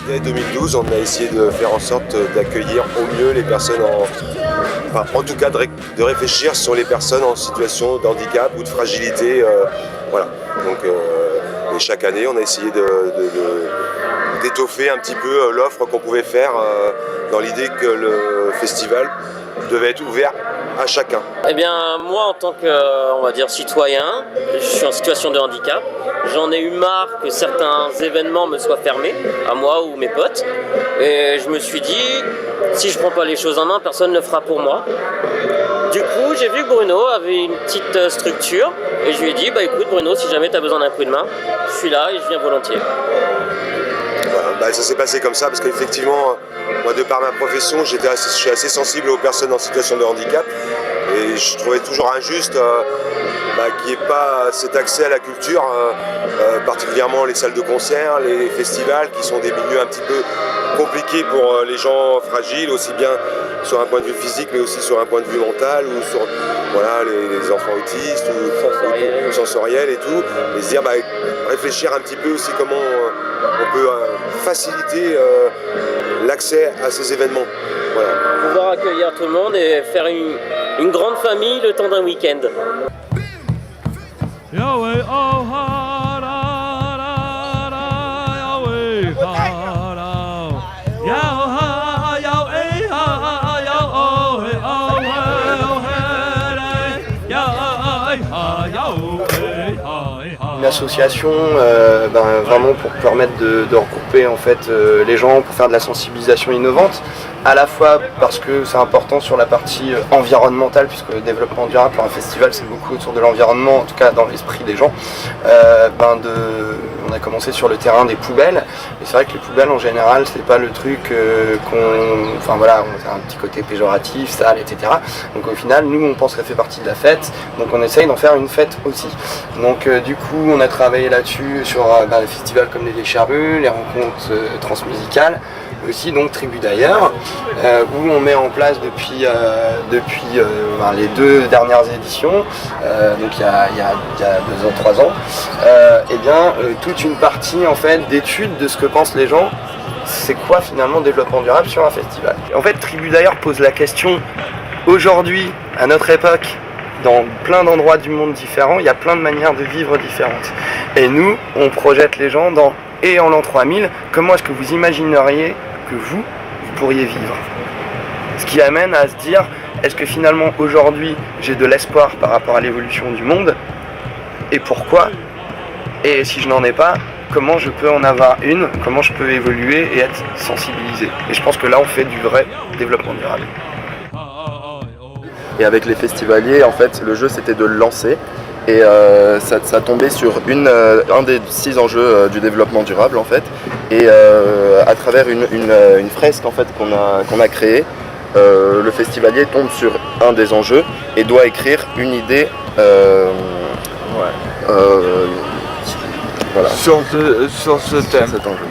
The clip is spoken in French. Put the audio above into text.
Dès 2012, on a essayé de faire en sorte d'accueillir au mieux les personnes en tout cas de réfléchir sur les personnes en situation de handicap ou de fragilité. Voilà. Donc, et chaque année, on a essayé d'étoffer un petit peu l'offre qu'on pouvait faire dans l'idée que le festival devait être ouvert à chacun. Eh bien, moi, en tant que, on va dire, citoyen, je suis en situation de handicap. J'en ai eu marre que certains événements me soient fermés, à moi ou mes potes. Et je me suis dit, si je prends pas les choses en main, personne ne le fera pour moi. Du coup, j'ai vu que Bruno avait une petite structure et je lui ai dit, bah écoute Bruno, si jamais tu as besoin d'un coup de main, je suis là et je viens volontiers. Ça s'est passé comme ça parce qu'effectivement, moi de par ma profession, je suis assez sensible aux personnes en situation de handicap et je trouvais toujours injuste qu'il n'y ait pas cet accès à la culture, particulièrement les salles de concert, les festivals qui sont des milieux un petit peu compliqués pour les gens fragiles, aussi bien sur un point de vue physique mais aussi sur un point de vue mental ou sur les enfants autistes ou sensoriels et tout, et se dire réfléchir un petit peu aussi comment on peut faciliter l'accès à ces événements. Voilà. Pouvoir accueillir tout le monde et faire une grande famille le temps d'un week-end. Une association vraiment pour permettre de regrouper en fait les gens pour faire de la sensibilisation innovante, à la fois parce que c'est important sur la partie environnementale, puisque le développement durable pour un festival c'est beaucoup autour de l'environnement, en tout cas dans l'esprit des gens. On a commencé sur le terrain des poubelles, et c'est vrai que les poubelles en général c'est pas le truc on a un petit côté péjoratif, sale, etc. Donc au final nous on pense que ça fait partie de la fête, donc on essaye d'en faire une fête aussi. Donc du coup on a travaillé là-dessus sur les festivals comme les Charrues, les rencontres transmusicales, aussi donc Tribu d'ailleurs, où on met en place depuis les 2 dernières éditions, donc il y a 2 ans, 3 ans, toute une partie en fait d'études de ce que pensent les gens. C'est quoi finalement le développement durable sur un festival? En fait, Tribu d'ailleurs pose la question aujourd'hui, à notre époque, dans plein d'endroits du monde différents, il y a plein de manières de vivre différentes. Et nous, on projette les gens en l'an 3000, comment est-ce que vous imagineriez que vous pourriez vivre? Ce qui amène à se dire, est-ce que finalement aujourd'hui j'ai de l'espoir par rapport à l'évolution du monde? Et pourquoi? Et si je n'en ai pas, comment je peux en avoir une? Comment je peux évoluer et être sensibilisé? Et je pense que là on fait du vrai développement durable. Et avec les festivaliers, en fait, le jeu c'était de le lancer. Et ça tombait sur un des 6 enjeux du développement durable en fait. Et à travers une fresque en fait qu'on a créée, le festivalier tombe sur un des enjeux et doit écrire une idée sur ce thème. Cet enjeu.